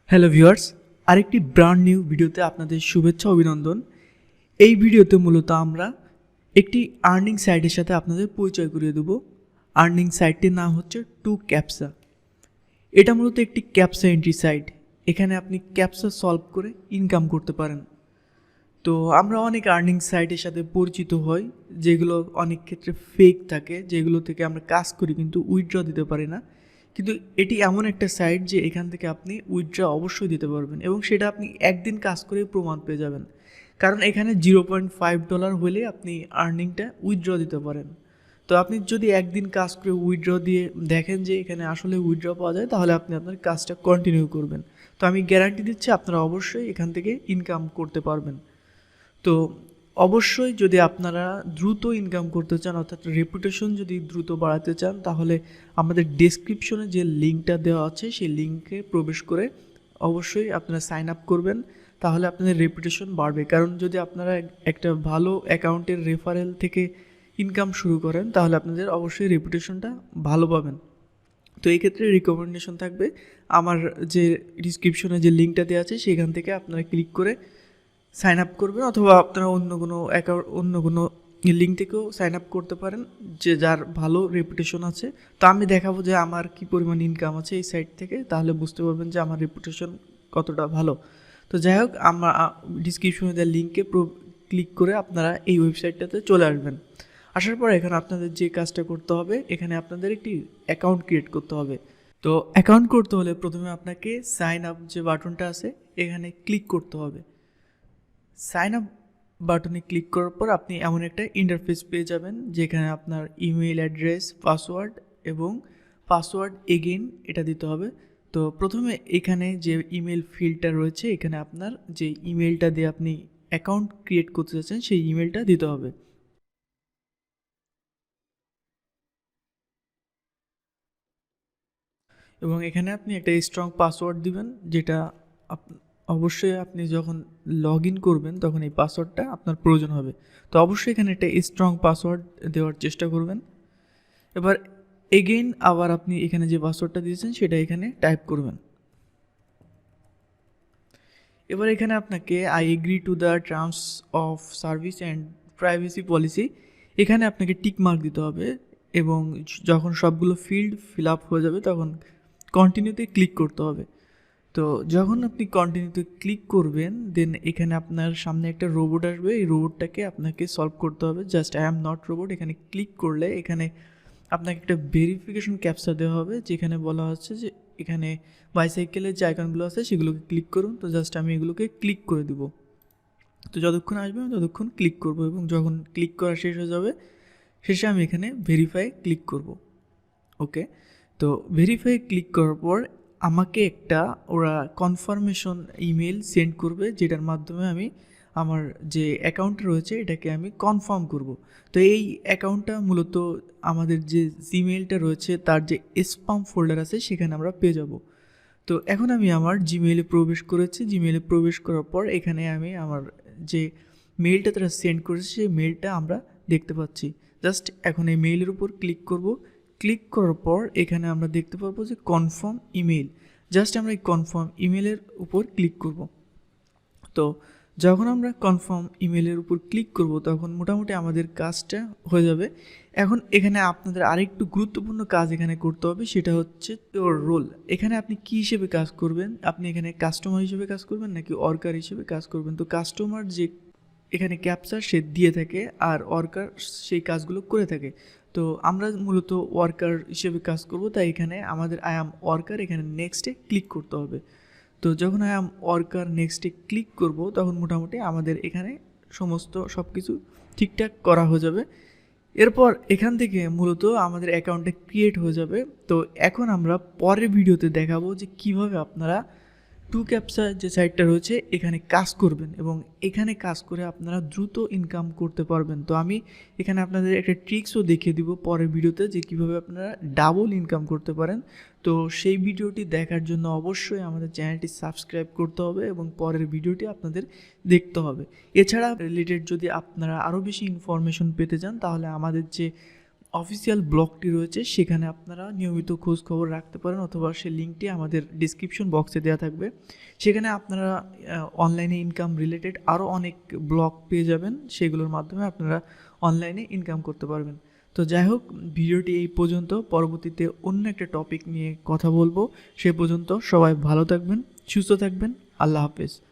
Hello viewers, আরেকটি brand new ভিডিওতে আপনাদের শুভেচ্ছা অভিনন্দন। এই ভিডিওতে মূলত আমরা একটি আর্নিং সাইটের সাথে আপনাদের পরিচয় করিয়ে দেব। আর্নিং সাইটটির নাম হচ্ছে টু ক্যাপসা। এটা মূলত একটি ক্যাপসা এন্ট্রি সাইট। এখানে আপনি ক্যাপসা সলভ করে ইনকাম করতে পারেন। তো আমরা অনেক আর্নিং সাইটের সাথে পরিচিত হই, যেগুলো অনেক ক্ষেত্রে ফেক থাকে, যেগুলো থেকে আমরা কাজ করি কিন্তু উইথড্র দিতে পারি না। কিন্তু এটি এমন একটা সাইট যে এখান থেকে আপনি উইথড্র অবশ্যই দিতে পারবেন, এবং সেটা আপনি একদিন কাজ করে প্রমাণ পেয়ে যাবেন। কারণ এখানে $0.5 হলে আপনি আর্নিংটা উইথড্র দিতে পারেন। তো আপনি যদি একদিন কাজ করে উইথড্র দিয়ে দেখেন যে এখানে আসলে উইথড্র পাওয়া যায়, তাহলে আপনি আপনার কাজটা কন্টিনিউ করবেন। তো আমি গ্যারান্টি দিচ্ছি আপনারা অবশ্যই এখান থেকে ইনকাম করতে পারবেন। তো অবশ্যই যদি আপনারা দ্রুত ইনকাম করতে চান, অর্থাৎ রেপুটেশন যদি দ্রুত বাড়াতে চান, তাহলে আমাদের ডেসক্রিপশনে যে লিঙ্কটা দেওয়া আছে সেই লিঙ্কে প্রবেশ করে অবশ্যই আপনারা সাইন আপ করবেন। তাহলে আপনাদের রেপুটেশন বাড়বে। কারণ যদি আপনারা একটা ভালো অ্যাকাউন্টের রেফারেল থেকে ইনকাম শুরু করেন, তাহলে আপনাদের অবশ্যই রেপুটেশনটা ভালো পাবেন। তো এই ক্ষেত্রে রিকমেন্ডেশন থাকবে আমার যে ডিসক্রিপশনে যে লিঙ্কটা দেওয়া আছে সেখান থেকে আপনারা ক্লিক করে সাইন আপ করবেন, অথবা আপনারা অন্য কোনো লিঙ্ক থেকেও সাইন আপ করতে পারেন, যে যার ভালো রেপুটেশন আছে। তো আমি দেখাবো যে আমার কি পরিমাণ ইনকাম আছে এই সাইট থেকে, তাহলে বুঝতে পারবেন যে আমার রেপুটেশন কতটা ভালো। তো যাই হোক, আমরা ডিসক্রিপশনে দেওয়া লিঙ্কে ক্লিক করে আপনারা এই ওয়েবসাইটটাতে চলে আসবেন। আসার পর এখানে আপনাদের যে কাজটা করতে হবে, এখানে আপনাদের একটি অ্যাকাউন্ট ক্রিয়েট করতে হবে। তো অ্যাকাউন্ট করতে হলে প্রথমে আপনাকে সাইন আপ যে বাটনটা আছে এখানে ক্লিক করতে হবে। সাইন আপ বাটনে ক্লিক করার পর আপনি এমন একটা ইন্টারফেস পেয়ে যাবেন, যেখানে আপনার ইমেল অ্যাড্রেস, পাসওয়ার্ড এবং পাসওয়ার্ড এগেইন এটা দিতে হবে। তো প্রথমে এখানে যে ইমেল ফিল্ডটা রয়েছে, এখানে আপনার যে ইমেলটা দিয়ে আপনি অ্যাকাউন্ট ক্রিয়েট করতে চাচ্ছেন সেই ইমেলটা দিতে হবে। এবং এখানে আপনি একটা স্ট্রং পাসওয়ার্ড দিবেন, যেটা অবশ্যই আপনি যখন লগ ইন করবেন তখন এই পাসওয়ার্ডটা আপনার প্রয়োজন হবে। তো অবশ্যই এখানে একটা স্ট্রং পাসওয়ার্ড দেওয়ার চেষ্টা করবেন। এবার এগেইন আবার আপনি এখানে যে পাসওয়ার্ডটা দিয়েছেন সেটা এখানে টাইপ করবেন। এবার এখানে আপনাকে I agree to the terms of service and privacy policy, এখানে আপনাকে টিক মার্ক দিতে হবে, এবং যখন সবগুলো ফিল্ড ফিল আপ হয়ে যাবে তখন কন্টিনিউতে ক্লিক করতে হবে। তো যখন আপনি কন্টিনিউতে ক্লিক করবেন, দেন এখানে আপনার সামনে একটা রোবট আসবে। এই রোবটটাকে আপনাকে সলভ করতে হবে। Just I am not robot এখানে ক্লিক করলে এখানে আপনাকে একটা ভেরিফিকেশন ক্যাপচা দেওয়া হবে, যেখানে বলা হচ্ছে যে এখানে বাইসাইকেলের যে আইকনগুলো আছে সেগুলোকে ক্লিক করুন। তো জাস্ট আমি এগুলোকে ক্লিক করে দিব। তো যতক্ষণ আসবে আমি ততক্ষণ ক্লিক করব, এবং যখন ক্লিক করা শেষ হয়ে যাবে শেষে আমি এখানে ভেরিফাই ক্লিক করব। ওকে, তো ভেরিফাই ক্লিক করার পর আমাকে একটা ওরা কনফার্মেশন ইমেল সেন্ড করবে, যেটার মাধ্যমে আমি আমার যে অ্যাকাউন্ট রয়েছে এটাকে আমি কনফার্ম করব। তো এই অ্যাকাউন্টটা মূলত আমাদের যে জিমেইলটা রয়েছে তার যে স্প্যাম ফোল্ডার আছে সেখানে আমরা পেয়ে যাব। তো এখন আমি আমার জিমেইলে প্রবেশ করেছি। জিমেইলে প্রবেশ করার পর এখানে আমি আমার যে মেইলটা তারা সেন্ড করেছে সেই মেইলটা আমরা দেখতে পাচ্ছি। জাস্ট এখন এই মেইলের উপর ক্লিক করব। ক্লিক করার পর এখানে আমরা দেখতে পারবো যে কনফার্ম ইমেল। জাস্ট আমরা এই কনফার্ম ইমেলের উপর ক্লিক করব। তো যখন আমরা কনফার্ম ইমেলের উপর ক্লিক করব তখন মোটামুটি আমাদের কাজটা হয়ে যাবে। এখন এখানে আপনাদের আরেকটু গুরুত্বপূর্ণ কাজ এখানে করতে হবে, সেটা হচ্ছে তোর রোল। এখানে আপনি কী হিসেবে কাজ করবেন, আপনি এখানে কাস্টমার হিসেবে কাজ করবেন নাকি ওয়ার্কার হিসেবে কাজ করবেন। তো কাস্টমার যে এখানে ক্যাপচার সে দিয়ে থাকে, আর ওয়ার্কার সেই কাজগুলো করে থাকে। তো আমরা মূলত ওয়ার্কার হিসেবে কাজ করব, তাই এখানে আমাদের আই অ্যাম ওয়ার্কার এখানে নেক্সটে ক্লিক করতে হবে। তো যখন আই অ্যাম ওয়ার্কার নেক্সটে ক্লিক করব তখন মোটামুটি আমাদের এখানে সমস্ত সব কিছু ঠিকঠাক করা হয়ে যাবে। এরপর এখান থেকে মূলত আমাদের অ্যাকাউন্টটা ক্রিয়েট হয়ে যাবে। তো এখন আমরা পরের ভিডিওতে দেখাবো যে কিভাবে আপনারা টু ক্যাপচা যে সাইটটা রয়েছে এখানে কাজ করবেন, এবং এখানে কাজ করে আপনারা দ্রুত ইনকাম করতে পারবেন। তো আমি এখানে আপনাদের একটা ট্রিক্সও দেখিয়ে দিব পরের ভিডিওতে, যে কিভাবে আপনারা ডাবল ইনকাম করতে পারেন। তো সেই ভিডিওটি দেখার জন্য অবশ্যই আমাদের চ্যানেলটি সাবস্ক্রাইব করতে হবে, এবং পরের ভিডিওটি আপনাদের দেখতে হবে। এছাড়া রিলেটেড যদি আপনারা আরও বেশি ইনফরমেশন পেতে চান, তাহলে আমাদের যে অফিসিয়াল ব্লগটি রয়েছে, সেখানে আপনারা নিয়মিত খোঁজ খবর রাখতে পারেন, অথবা সেই লিঙ্কটি আমাদের ডিসক্রিপশন বক্সে দেওয়া থাকবে। সেখানে আপনারা অনলাইনে ইনকাম রিলেটেড আরও অনেক ব্লগ পেয়ে যাবেন, সেগুলোর মাধ্যমে আপনারা অনলাইনে ইনকাম করতে পারবেন। তো যাই হোক, ভিডিওটি এই পর্যন্ত। পরবর্তীতে অন্য একটা টপিক নিয়ে কথা বলবো। সে পর্যন্ত সবাই ভালো থাকবেন, সুস্থ থাকবেন। আল্লাহ হাফেজ।